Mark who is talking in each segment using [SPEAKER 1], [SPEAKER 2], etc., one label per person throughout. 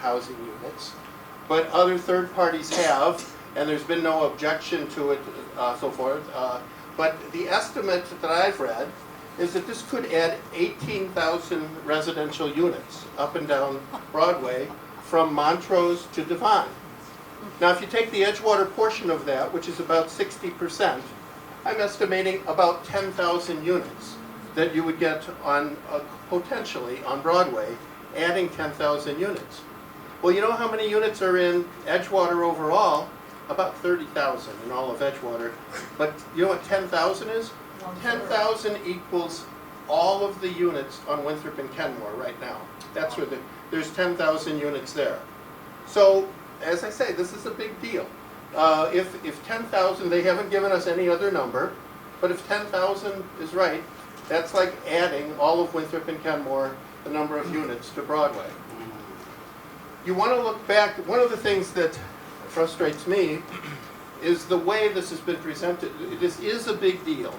[SPEAKER 1] housing units, but other third parties have, and there's been no objection to it, so forth. But the estimate that I've read is that this could add 18,000 residential units up and down Broadway from Montrose to Devon. Now, if you take the Edgewater portion of that, which is about 60%, I'm estimating about 10,000 units that you would get on, potentially on Broadway, adding 10,000 units. Well, you know how many units are in Edgewater overall? About 30,000 in all of Edgewater. But you know what 10,000 is? 10,000 equals all of the units on Winthrop and Kenmore right now. That's where there's 10,000 units there. So, as I say, this is a big deal. If 10,000, they haven't given us any other number, but if 10,000 is right, that's like adding all of Winthrop and Kenmore, the number of units, to Broadway. You want to look back. One of the things that frustrates me is the way this has been presented. This is a big deal,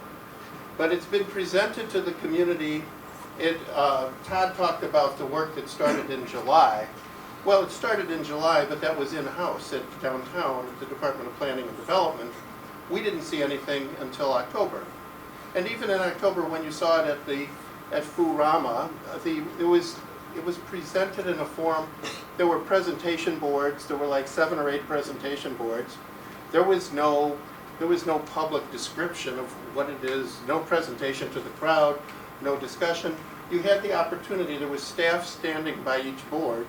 [SPEAKER 1] but it's been presented to the community. Todd talked about the work that started in July. Well, it started in July, but that was in-house at downtown at the Department of Planning and Development. We didn't see anything until October. And even in October, when you saw it at Furama, it was presented in a form. There were presentation boards. There were like 7 or 8 presentation boards. There was no public description of what it is. No presentation to the crowd. No discussion. You had the opportunity. There was staff standing by each board,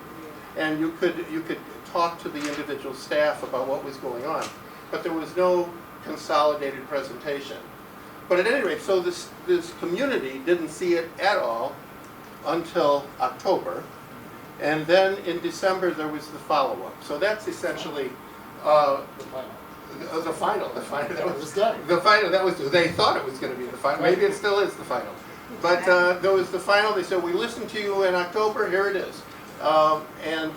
[SPEAKER 1] and you could talk to the individual staff about what was going on. But there was no consolidated presentation. But at any rate, so this community didn't see it at all until October, and then in December there was the follow-up. So that's essentially the final. They thought it was going to be the final. Maybe it still is the final. But there was the final. They said, we listened to you in October. Here it is, and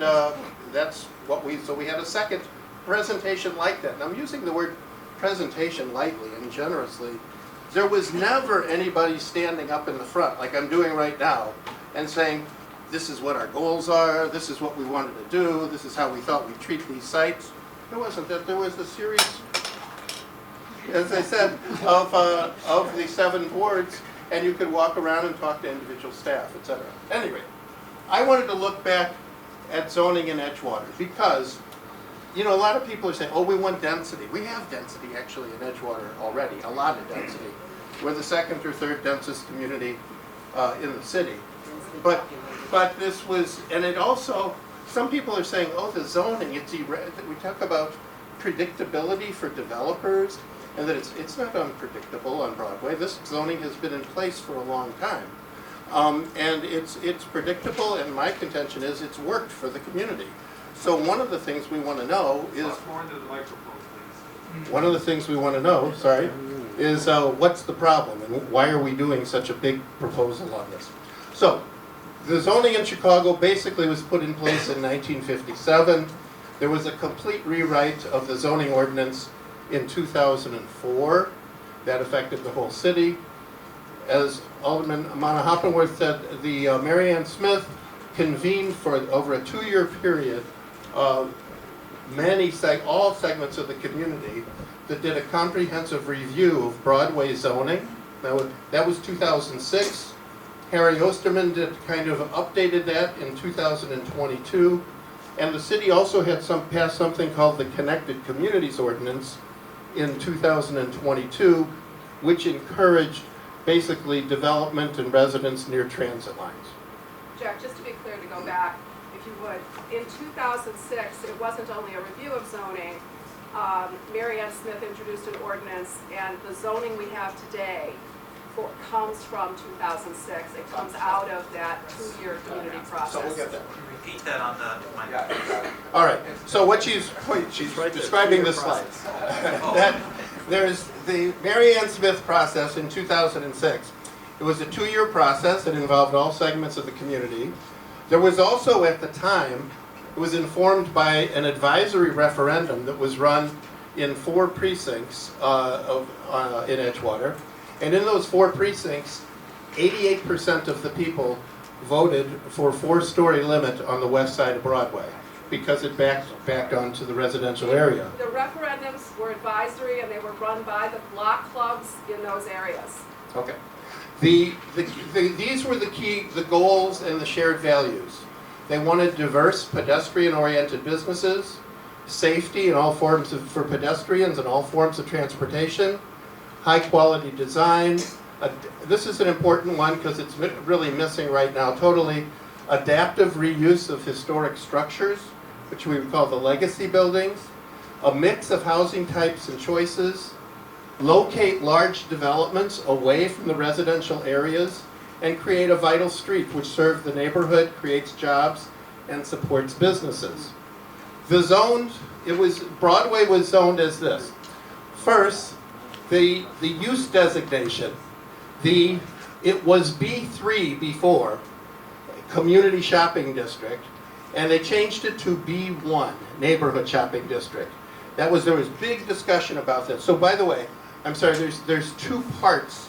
[SPEAKER 1] that's what we. So we had a second presentation like that. And I'm using the word presentation lightly and generously. There was never anybody standing up in the front, like I'm doing right now, and saying, this is what our goals are, this is what we wanted to do, this is how we thought we'd treat these sites. There wasn't that. There was a series, as I said, of the 7 boards, and you could walk around and talk to individual staff, etc. Anyway, I wanted to look back at zoning in Edgewater because, you know, a lot of people are saying, oh, we want density. We have density, actually, in Edgewater already, a lot of density. We're the second or third densest community in the city. But this was, and it also, some people are saying, oh, the zoning, we talk about predictability for developers, and that it's not unpredictable on Broadway. This zoning has been in place for a long time. And it's predictable, and my contention is it's worked for the community. So one of the things we want to know is,
[SPEAKER 2] more into the microphone, please.
[SPEAKER 1] one of the things we want to know, sorry, is what's the problem and why are we doing such a big proposal on this? So the zoning in Chicago basically was put in place in 1957. There was a complete rewrite of the zoning ordinance in 2004 that affected the whole city. As Alderman Amana Hoppenworth said, the Mary Ann Smith convened for over a 2-year period all segments of the community that did a comprehensive review of Broadway zoning. That was 2006. Harry Osterman kind of updated that in 2022. And the city also had passed something called the Connected Communities Ordinance in 2022, which encouraged basically development and residence near transit lines.
[SPEAKER 3] Jack, just to be clear, to go back, if you would, in 2006, it wasn't only a review of zoning. Mary Ann Smith introduced an ordinance, and the zoning we have today comes from 2006. It comes out of that 2-year community process.
[SPEAKER 1] So we'll get that.
[SPEAKER 4] Repeat that on the mic.
[SPEAKER 1] All right. So what she's describing the slides. There's the Mary Ann Smith process in 2006. It was a 2-year process that involved all segments of the community. There was also, at the time, it was informed by an advisory referendum that was run in 4 precincts in Edgewater. And in those 4 precincts, 88% of the people voted for a 4-story limit on the west side of Broadway. because it backed onto the residential area.
[SPEAKER 3] The referendums were advisory and they were run by the block clubs in those areas.
[SPEAKER 1] Okay. These were the goals and the shared values. They wanted diverse, pedestrian-oriented businesses, safety in all forms for pedestrians and all forms of transportation, high-quality design. This is an important one because it's really missing right now totally. Adaptive reuse of historic structures, which we would call the legacy buildings, a mix of housing types and choices, locate large developments away from the residential areas, and create a vital street which serves the neighborhood, creates jobs, and supports businesses. Broadway was zoned as this. First, the use designation. It was B3 before, Community Shopping District, and they changed it to B1, Neighborhood Shopping District. There was big discussion about this. So by the way, I'm sorry, there's two parts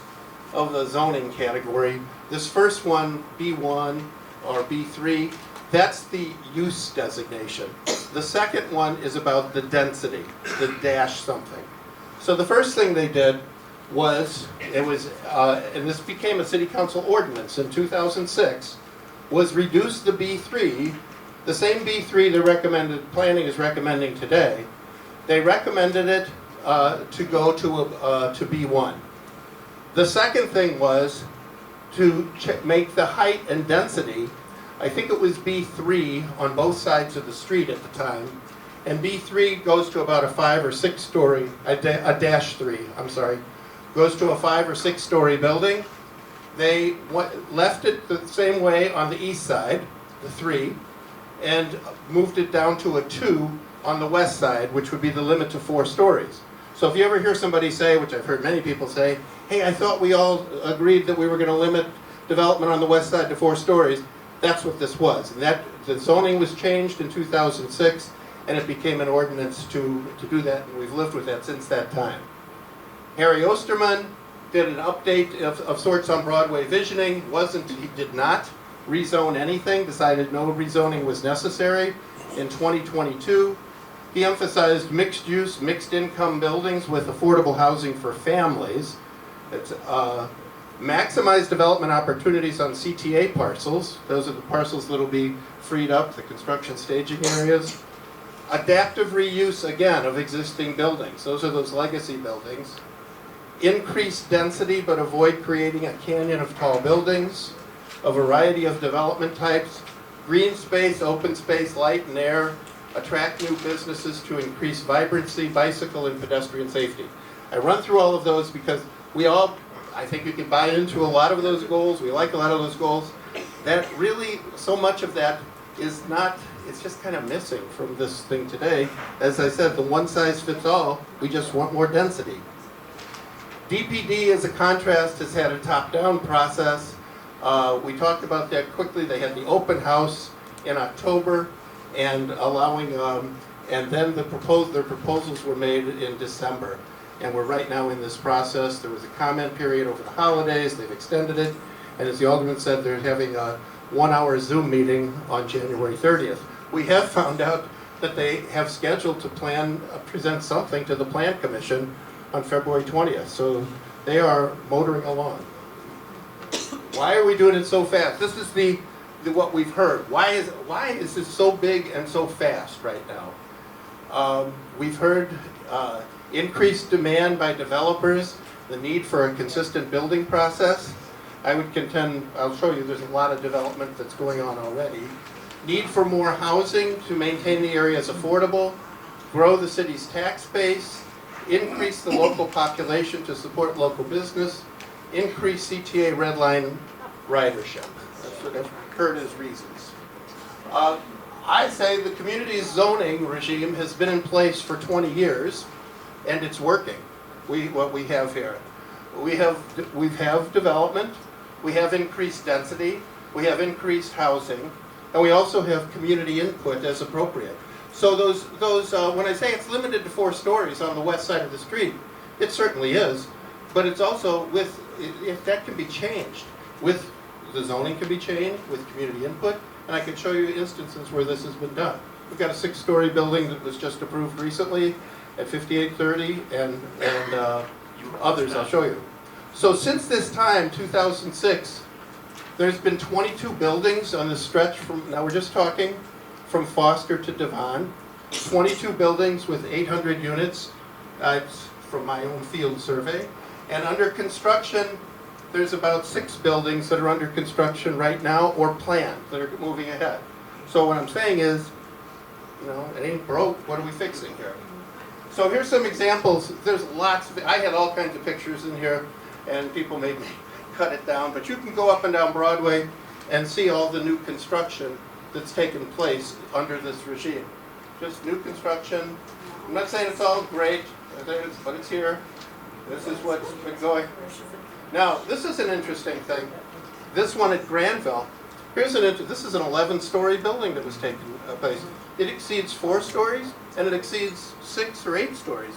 [SPEAKER 1] of the zoning category. This first one, B1 or B3, that's the use designation. The second one is about the density, the dash something. So the first thing they did was, and this became a city council ordinance in 2006, was reduce the B3, the same B3 the recommended planning is recommending today. They recommended it to go to B1. The second thing was to make the height and density, I think it was B3 on both sides of the street at the time, and B3 goes to about a 5 or 6 story, a dash 3, I'm sorry, goes to a 5 or 6 story building. They left it the same way on the east side, the 3, and moved it down to a 2 on the west side, which would be the limit to 4 stories. So if you ever hear somebody say, which I've heard many people say, hey, I thought we all agreed that we were going to limit development on the west side to 4 stories, that's what this was. And the zoning was changed in 2006, and it became an ordinance to do that, and we've lived with that since that time. Harry Osterman did an update of sorts on Broadway visioning. He did not rezone anything, decided no rezoning was necessary in 2022. He emphasized mixed use, mixed income buildings with affordable housing for families. It's maximize development opportunities on CTA parcels. Those are the parcels that will be freed up, the construction staging areas. Adaptive reuse, again, of existing buildings. Those are those legacy buildings. Increase density, but avoid creating a canyon of tall buildings. A variety of development types. Green space, open space, light and air. Attract new businesses to increase vibrancy, bicycle and pedestrian safety. I run through all of those because I think you can buy into a lot of those goals. We like a lot of those goals. That really, so much of that is not, it's just kind of missing from this thing today. As I said, the one size fits all, we just want more density. DPD, as a contrast, has had a top-down process. We talked about that quickly. They had the open house in October, and and then their proposals were made in December. And we're right now in this process. There was a comment period over the holidays. They've extended it. And as the Alderman said, they're having a 1-hour Zoom meeting on January 30th. We have found out that they have scheduled to present something to the Plan Commission on February 20th. So they are motoring along. Why are we doing it so fast? This is what we've heard. Why is this so big and so fast right now? We've heard increased demand by developers, the need for a consistent building process. I would contend, I'll show you, there's a lot of development that's going on already. Need for more housing to maintain the area as affordable, grow the city's tax base, increase the local population to support local business, increase CTA red line ridership. That's what I've heard as reasons. I say the community's zoning regime has been in place for 20 years, and it's working. What we have here, we have development, we have increased density, we have increased housing, and we also have community input as appropriate. So those when I say it's limited to 4 stories on the west side of the street, it certainly is, but it's also if that can be changed, with the zoning can be changed with community input, and I can show you instances where this has been done. We've got a 6-story building that was just approved recently at 5830, and others I'll show you. So since this time, 2006, there's been 22 buildings on this stretch from, now we're just talking from Foster to Devon. 22 buildings with 800 units. It's from my own field survey. And under construction, there's about 6 buildings that are under construction right now or planned that are moving ahead. So what I'm saying is, you know, it ain't broke, what are we fixing here? So here's some examples. There's lots of, I had all kinds of pictures in here and people made me cut it down, but you can go up and down Broadway and see all the new construction that's taken place under this regime. Just new construction. I'm not saying it's all great, but it's here. This is what's been going. Now, this is an interesting thing. This one at Granville, this is an 11-story building that was taken place. It exceeds 4 stories, and it exceeds 6 or 8 stories.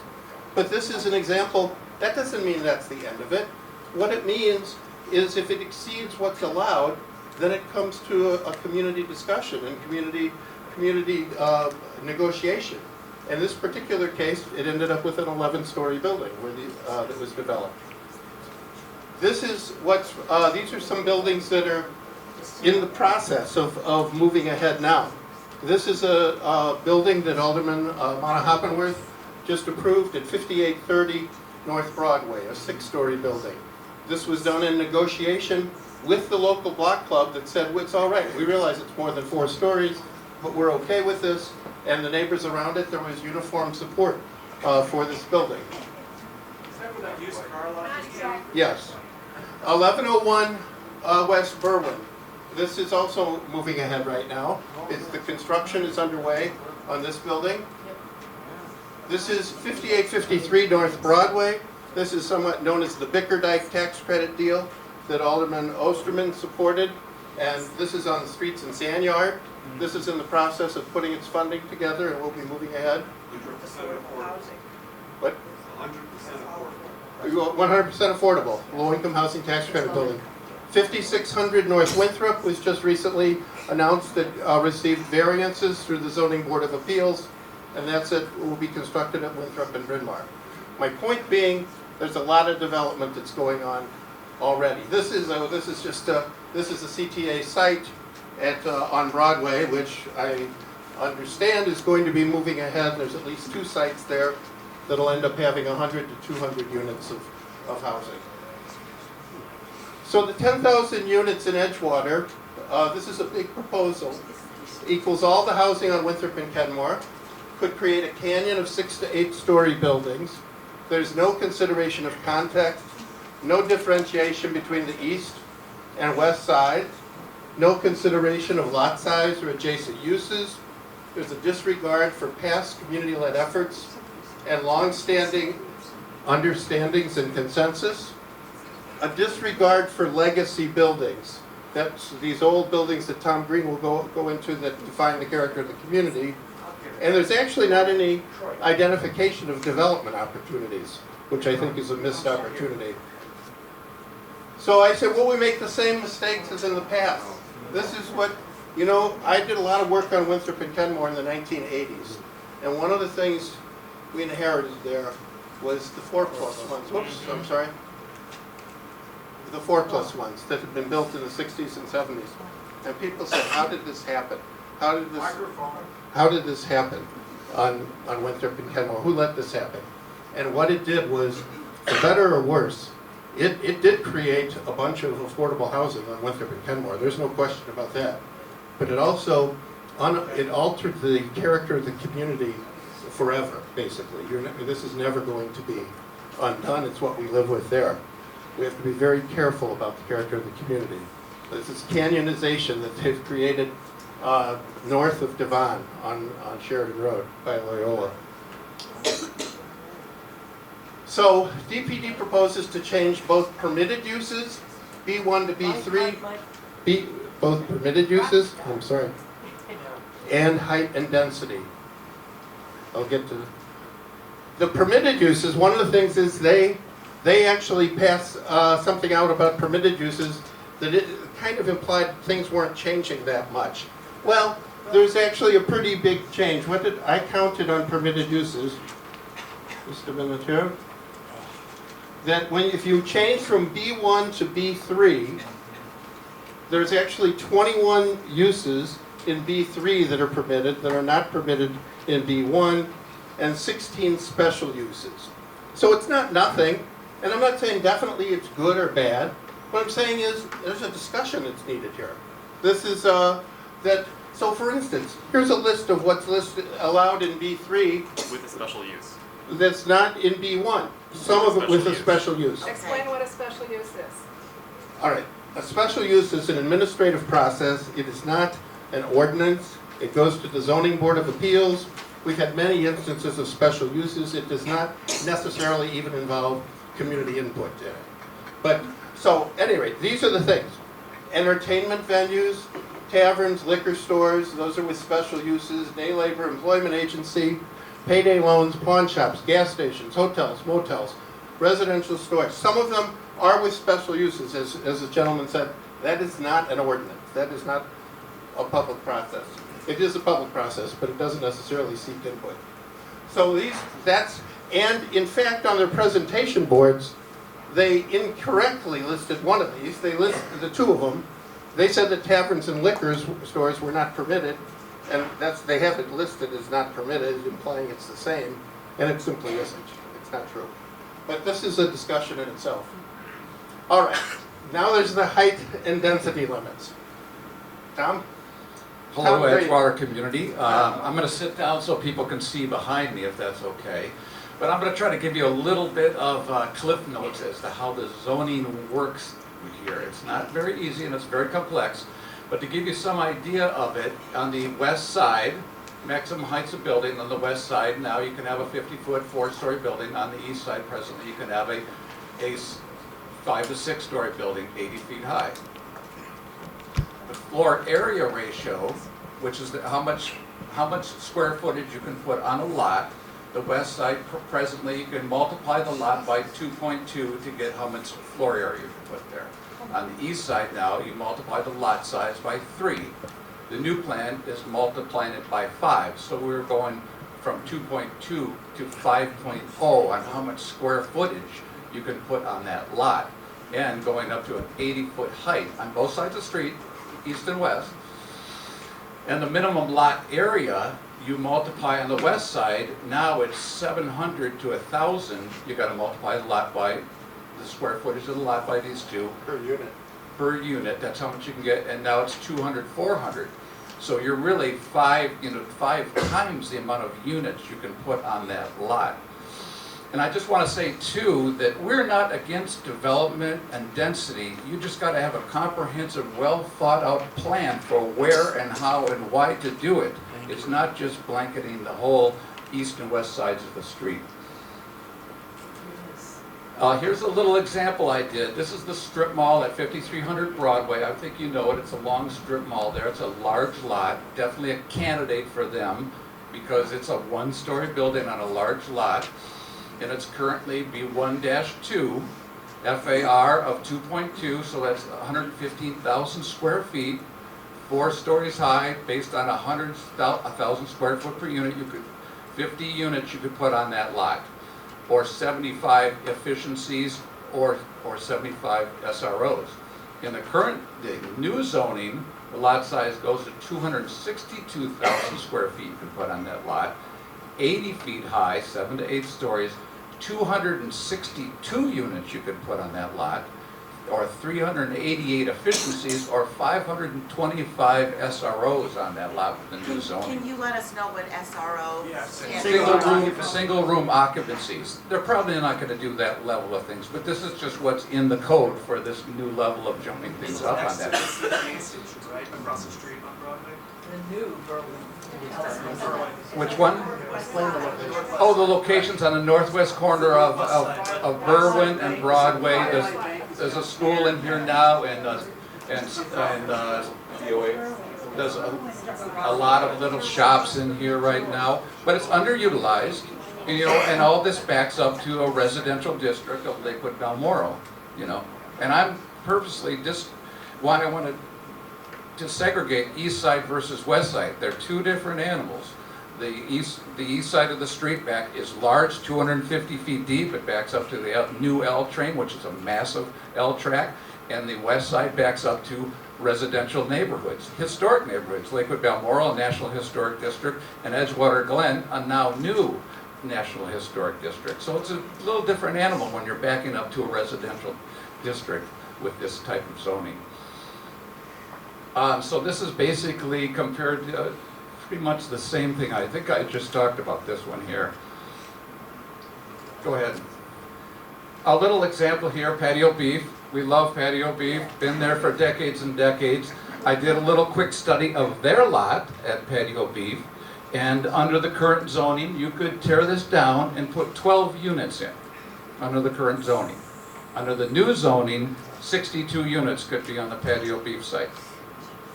[SPEAKER 1] But this is an example. That doesn't mean that's the end of it. What it means is if it exceeds what's allowed, then it comes to a community discussion and community negotiation. In this particular case, it ended up with an 11-story building where that was developed. This is these are some buildings that are in the process of moving ahead now. This is a building that Alderman Mona Hoppenworth just approved at 5830 North Broadway, a 6-story building. This was done in negotiation with the local block club that said, well, it's all right, we realize it's more than 4 stories, but we're okay with this. And the neighbors around it, there was uniform support for this building.
[SPEAKER 2] Is that where that used car lot is?
[SPEAKER 1] Yes. 1101 West Berwyn. This is also moving ahead right now. The construction is underway on this building. This is 5853 North Broadway. This is somewhat known as the Bickerdike tax credit deal that Alderman Osterman supported. And this is on the streets in Sanyard. This is in the process of putting its funding together and we'll be moving ahead.
[SPEAKER 2] 100% affordable.
[SPEAKER 1] What?
[SPEAKER 2] 100% affordable.
[SPEAKER 1] 100% affordable, low-income housing tax credit building. 5600 North Winthrop was just recently announced that received variances through the Zoning Board of Appeals, and that's it, will be constructed at Winthrop and Bryn Mawr. My point being, there's a lot of development that's going on already. This is a CTA site on Broadway, which I understand is going to be moving ahead. There's at least 2 sites there that'll end up having 100 to 200 units of housing. So the 10,000 units in Edgewater, this is a big proposal, equals all the housing on Winthrop and Kenmore, could create a canyon of 6 to 8-story buildings. There's no consideration of context, no differentiation between the east and west sides, no consideration of lot size or adjacent uses. There's a disregard for past community-led efforts and long-standing understandings and consensus. A disregard for legacy buildings. That's these old buildings that Tom Green will go into that define the character of the community. And there's actually not any identification of development opportunities, which I think is a missed opportunity. So I said, will we make the same mistakes as in the past? This is what, you know, I did a lot of work on Winthrop and Kenmore in the 1980s. And one of the things we inherited there was the 4+1s. Whoops, I'm sorry. The 4+1s that had been built in the 60s and 70s. And people said, how did this happen? How did this happen on Winthrop and Kenmore? Who let this happen? And what it did was, for better or worse, it did create a bunch of affordable housing on Winthrop and Kenmore. There's no question about that. But it also, it altered the character of the community forever, basically. This is never going to be undone. It's what we live with there. We have to be very careful about the character of the community. This is canyonization that they've created north of Devon on Sheridan Road by Loyola. So DPD proposes to change both permitted uses, B1 to B3, both permitted uses, I'm sorry, and height and density. I'll get to the permitted uses. One of the things is they actually passed something out about permitted uses that it kind of implied things weren't changing that much. Well, there's actually a pretty big change. What did, I counted on permitted uses, just a minute here. That when, if you change from B1 to B3, there's actually 21 uses in B3 that are permitted, that are not permitted in B1, and 16 special uses. So it's not nothing, and I'm not saying definitely it's good or bad. What I'm saying is there's a discussion that's needed here. This is that. So for instance, here's a list of what's listed allowed in B3
[SPEAKER 5] With a special use.
[SPEAKER 1] that's not in B1. Some of it with a special use.
[SPEAKER 3] Explain what a special use is.
[SPEAKER 1] All right, a special use is an administrative process. It is not an ordinance. It goes to the Zoning Board of Appeals. We've had many instances of special uses. It does not necessarily even involve community input in it. But, so, at any rate, these are the things. Entertainment venues, taverns, liquor stores, those are with special uses, day labor, employment agency, payday loans, pawn shops, gas stations, hotels, motels, residential stores. Some of them are with special uses, as the gentleman said. That is not an ordinance. That is not a public process. It is a public process, but it doesn't necessarily seek input. So and in fact on their presentation boards, they incorrectly listed one of these. They listed the two of them. They said that taverns and liquor stores were not permitted, and they have it listed as not permitted, implying it's the same, and it simply isn't. It's not true. But this is a discussion in itself. All right, now there's the height and density limits. Tom?
[SPEAKER 6] Hello,
[SPEAKER 1] Tom,
[SPEAKER 6] Edgewater community. I'm going to sit down so people can see behind me if that's okay. But I'm going to try to give you a little bit of cliff notes as to how the zoning works here. It's not very easy and it's very complex. But to give you some idea of it, on the west side, maximum heights of building on the west side, now you can have a 50-foot, 4-story building. On the east side presently, you can have a 5 to 6-story building, 80 feet high. The floor area ratio, which is how much square footage you can put on a lot. The west side presently, you can multiply the lot by 2.2 to get how much floor area you can put there. On the east side now, you multiply the lot size by 3. The new plan is multiplying it by 5. So we're going from 2.2 to 5.0 on how much square footage you can put on that lot. And going up to an 80-foot height on both sides of the street, east and west. And the minimum lot area, you multiply on the west side, now it's 700 to 1,000. You got to multiply the lot by the square footage of the lot by these two.
[SPEAKER 1] Per unit.
[SPEAKER 6] Per unit, that's how much you can get, and now it's 200, 400. So you're really 5 times the amount of units you can put on that lot. And I just want to say too that we're not against development and density. You just got to have a comprehensive, well thought out plan for where and how and why to do it. It's not just blanketing the whole east and west sides of the street. Here's a little example I did. This is the strip mall at 5300 Broadway. I think you know it. It's a long strip mall there. It's a large lot. Definitely a candidate for them because it's a 1-story building on a large lot. And it's currently B1-2, FAR of 2.2, so that's 115,000 square feet, 4 stories high, based on 1,000 square foot per unit. 50 units you could put on that lot, or 75 efficiencies, or 75 SROs. In the new zoning, the lot size goes to 262,000 square feet you can put on that lot, 80 feet high, 7 to 8 stories, 262 units you could put on that lot, or 388 efficiencies, or 525 SROs on that lot with the new zoning.
[SPEAKER 7] Can you let us know what SRO
[SPEAKER 2] Yeah,
[SPEAKER 6] Single room occupancies. They're probably not going to do that level of things, but this is just what's in the code for this new level of jumping things up on that.
[SPEAKER 2] That's the train station, right, across the street on Broadway?
[SPEAKER 7] The new Berlin.
[SPEAKER 6] Which one? Oh, the locations on the northwest corner of Berwyn and Broadway. There's a school in here now, and there's a lot of little shops in here right now, but it's underutilized, and all this backs up to a residential district of Lakewood Balmoral, and I'm purposely I want to to segregate east side versus west side. They're two different animals. The east side of the street back is large, 250 feet deep. It backs up to the new L train, which is a massive L track, and the west side backs up to residential neighborhoods, historic neighborhoods, Lakewood Balmoral, National Historic District, and Edgewater Glen, a now new National Historic District. So it's a little different animal when you're backing up to a residential district with this type of zoning. So this is basically compared to pretty much the same thing. I think I just talked about this one here. Go ahead. A little example here, patio beef. We love patio beef, been there for decades and decades. I did a little quick study of their lot at patio beef, and under the current zoning, you could tear this down and put 12 units in, under the current zoning. Under the new zoning, 62 units could be on the patio beef site,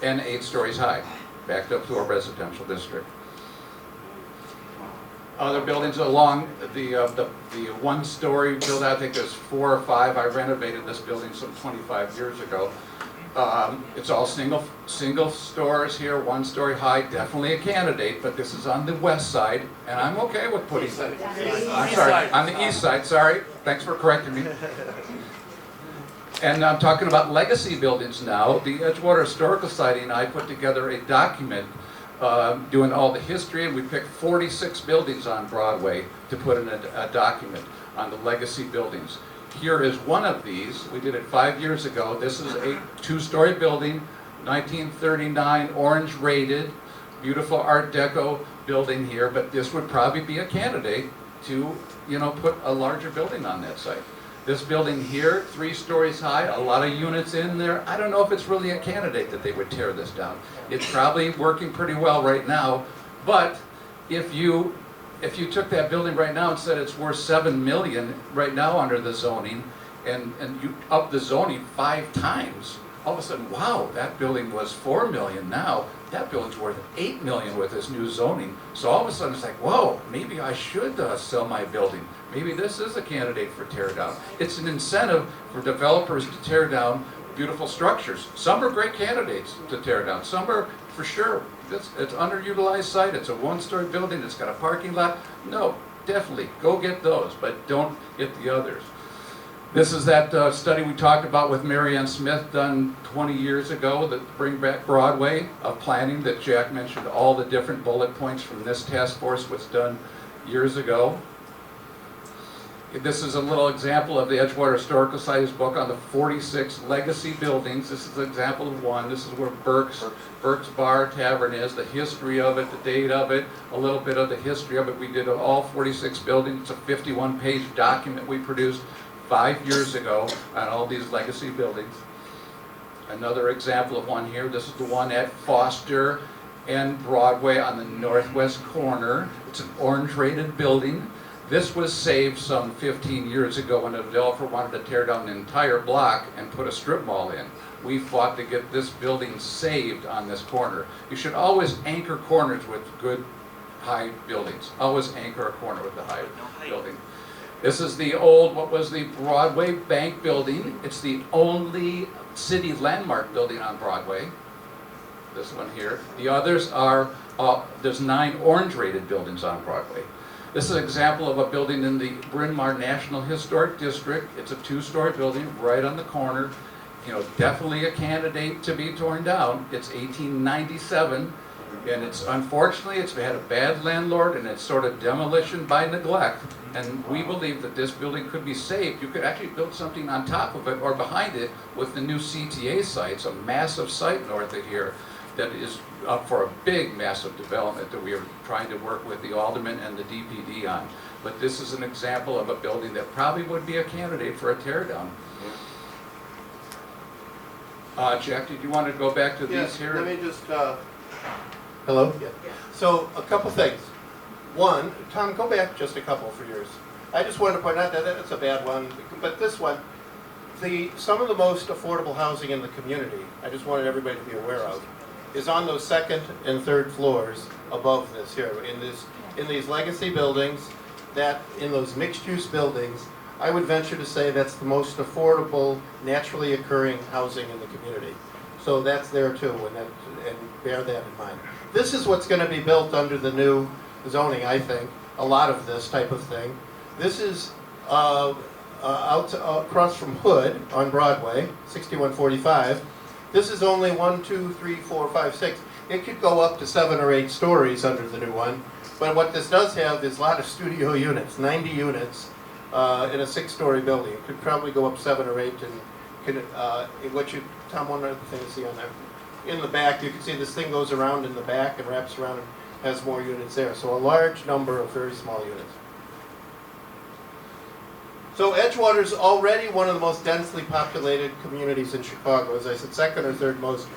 [SPEAKER 6] and 8 stories high, backed up to a residential district. Other buildings along the one-story building, I think there's 4 or 5. I renovated this building some 25 years ago. It's all single stores here, 1 story high, definitely a candidate, but this is on the west side, and I'm okay with putting that. I'm sorry, on the east side, sorry. Thanks for correcting me. And I'm talking about legacy buildings now. The Edgewater Historical Society and I put together a document doing all the history, and we picked 46 buildings on Broadway to put in a document on the legacy buildings. Here is one of these. We did it 5 years ago. This is a 2-story building, 1939, orange rated, beautiful Art Deco building here, but this would probably be a candidate to, put a larger building on that site. This building here, 3 stories high, a lot of units in there. I don't know if it's really a candidate that they would tear this down. It's probably working pretty well right now, but if you took that building right now and said it's worth $7 million right now under the zoning, and you up the zoning 5 times, all of a sudden, wow, that building was $4 million now. That building's worth $8 million with this new zoning. So all of a sudden it's like, whoa, maybe I should sell my building. Maybe this is a candidate for tear down. It's an incentive for developers to tear down beautiful structures. Some are great candidates to tear down. Some are, for sure, it's underutilized site. It's a 1-story building. It's got a parking lot. No, definitely, go get those, but don't get the others. This is that study we talked about with Mary Ann Smith done 20 years ago, that Bring Back Broadway of planning, that Jack mentioned. All the different bullet points from this task force was done years ago. This is a little example of the Edgewater Historical Society's book on the 46 legacy buildings. This is an example of one. This is where Burke's Bar Tavern is, the history of it, the date of it, a little bit of the history of it. We did all 46 buildings. It's a 51-page document we produced 5 years ago on all these legacy buildings. Another example of one here. This is the one at Foster and Broadway on the northwest corner. It's an orange-rated building. This was saved some 15 years ago when a developer wanted to tear down an entire block and put a strip mall in. We fought to get this building saved on this corner. You should always anchor corners with good high buildings. Always anchor a corner with a high building. This is the old, what was the Broadway Bank building. It's the only city landmark building on Broadway. This one here. The others are, there's 9 orange-rated buildings on Broadway. This is an example of a building in the Bryn Mawr National Historic District. It's a 2-story building right on the corner. Definitely a candidate to be torn down. It's 1897, and unfortunately it's had a bad landlord, and it's sort of demolition by neglect. And we believe that this building could be saved. You could actually build something on top of it or behind it with the new CTA site. It's a massive site north of here that is up for a big, massive development that we are trying to work with the alderman and the DPD on. But this is an example of a building that probably would be a candidate for a tear down. Jack, did you want to go back to these here?
[SPEAKER 1] Let me just, hello? Yeah. So, a couple things. One, Tom, go back just a couple for yours. I just wanted to point out that that's a bad one, but this one, some of the most affordable housing in the community, I just wanted everybody to be aware of, is on those 2nd and 3rd floors above this here, in these legacy buildings, in those mixed-use buildings. I would venture to say that's the most affordable, naturally occurring housing in the community. So that's there too, and bear that in mind. This is what's going to be built under the new zoning, I think, a lot of this type of thing. This is across from Hood on Broadway, 6145. This is only 1, 2, 3, 4, 5, 6. It could go up to 7 or 8 stories under the new one. But what this does have is a lot of studio units, 90 units in a 6-story building. It could probably go up 7 or 8. And Tom, one other thing to see on there. In the back, you can see this thing goes around in the back and wraps around and has more units there. So a large number of very small units. So Edgewater is already one of the most densely populated communities in Chicago. As I said, second or third most,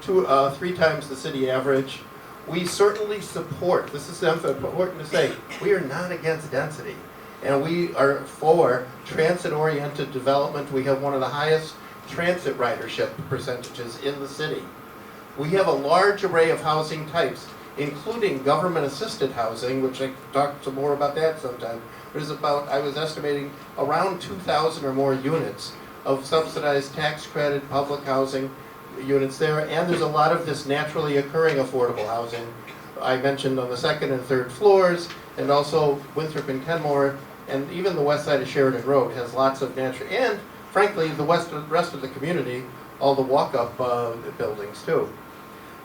[SPEAKER 1] 3 times the city average. We certainly support, this is important to say, we are not against density. And we are for transit-oriented development. We have one of the highest transit ridership percentages in the city. We have a large array of housing types, including government-assisted housing, which I can talk some more about that sometime. There's about, I was estimating, around 2,000 or more units of subsidized tax credit public housing units there, and there's a lot of this naturally occurring affordable housing. I mentioned on the 2nd and 3rd floors, and also Winthrop and Kenmore, and even the west side of Sheridan Road has lots of natural, and frankly, the rest of the community, all the walk-up buildings too.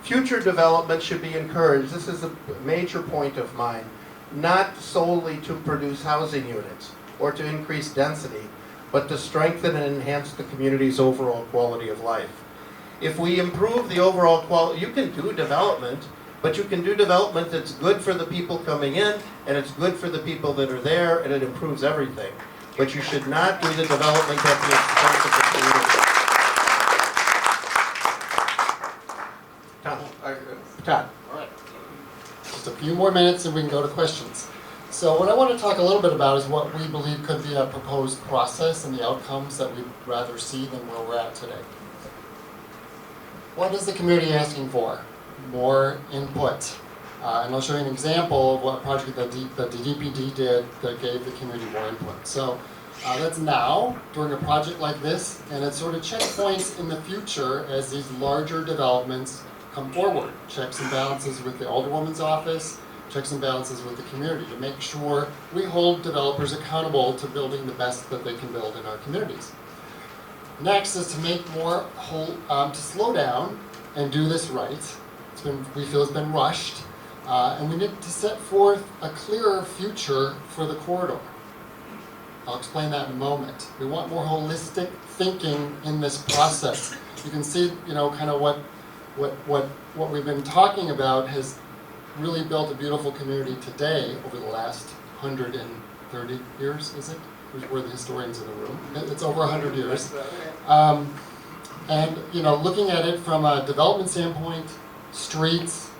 [SPEAKER 1] Future development should be encouraged. This is a major point of mine. Not solely to produce housing units or to increase density, but to strengthen and enhance the community's overall quality of life. If we improve the overall quality, you can do development, but you can do development that's good for the people coming in, and it's good for the people that are there, and it improves everything. But you should not do the development at the expense of the community. Todd.
[SPEAKER 5] All right. Just a few more minutes and we can go to questions. So what I want to talk a little bit about is what we believe could be a proposed process and the outcomes that we'd rather see than where we're at today. What is the community asking for? More input. And I'll show you an example of what project that the DPD did that gave the community more input. So that's now, during a project like this, and it's sort of checkpoints in the future as these larger developments come forward. Checks and balances with the Alderwoman's office, checks and balances with the community to make sure we hold developers accountable to building the best that they can build in our communities. Next is to make more to slow down and do this right. We feel it's been rushed, and we need to set forth a clearer future for the corridor. I'll explain that in a moment. We want more holistic thinking in this process. You can see, kind of what we've been talking about has really built a beautiful community today over the last 130 years, is it? We're the historians in the room. It's over 100 years. And looking at it from a development standpoint, streets,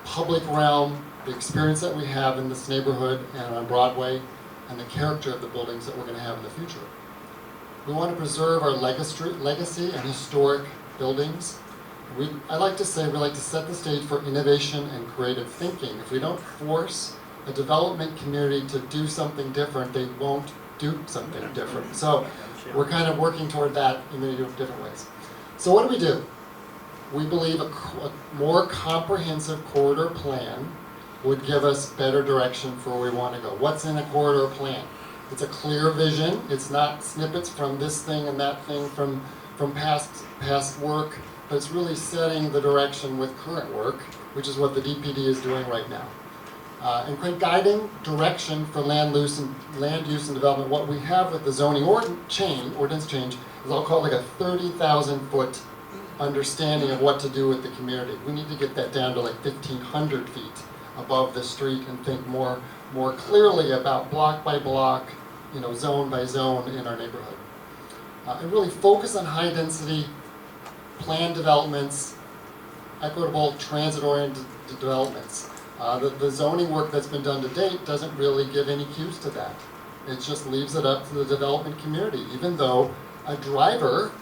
[SPEAKER 5] public realm, the experience that we have in this neighborhood and on Broadway, and the character of the buildings that we're going to have in the future. We want to preserve our legacy and historic buildings. I like to say we like to set the stage for innovation and creative thinking. If we don't force a development community to do something different, they won't do something different. So we're kind of working toward that in many different ways. So what do? We believe a more comprehensive corridor plan would give us better direction for where we want to go. What's in a corridor plan? It's a clear vision. It's not snippets from this thing and that thing from past work, but it's really setting the direction with current work, which is what the DPD is doing right now. And guiding direction for land use and development. What we have with the zoning ordinance change is I'll call it like a 30,000 foot understanding of what to do with the community. We need to get that down to like 1,500 feet above the street and think more clearly about block by block, zone by zone in our neighborhood. And really focus on high density planned developments, equitable transit-oriented developments. The zoning work that's been done to date doesn't really give any cues to that. It just leaves it up to the development community, even though a driver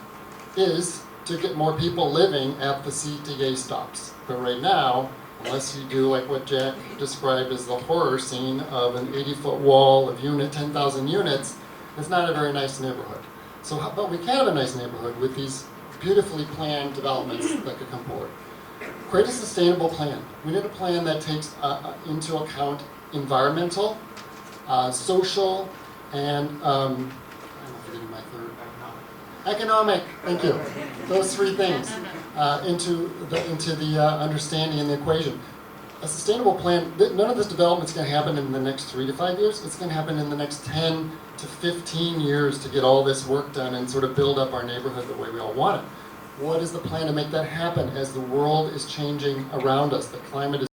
[SPEAKER 5] is to get more people living at the CTA stops. But right now, unless you do like what Jack described as the horror scene of an 80-foot wall of 10,000 units, it's not a very nice neighborhood. But we can have a nice neighborhood with these beautifully planned developments that could come forward. Create a sustainable plan. We need a plan that takes into account environmental, social, and I'm forgetting my third. Economic. Thank you. Those three things into the understanding and the equation. A sustainable plan. None of this development is going to happen in the next 3 to 5 years. It's going to happen in the next 10 to 15 years to get all this work done and sort of build up our neighborhood the way we all want it. What is the plan to make that happen as the world is changing around us? The climate is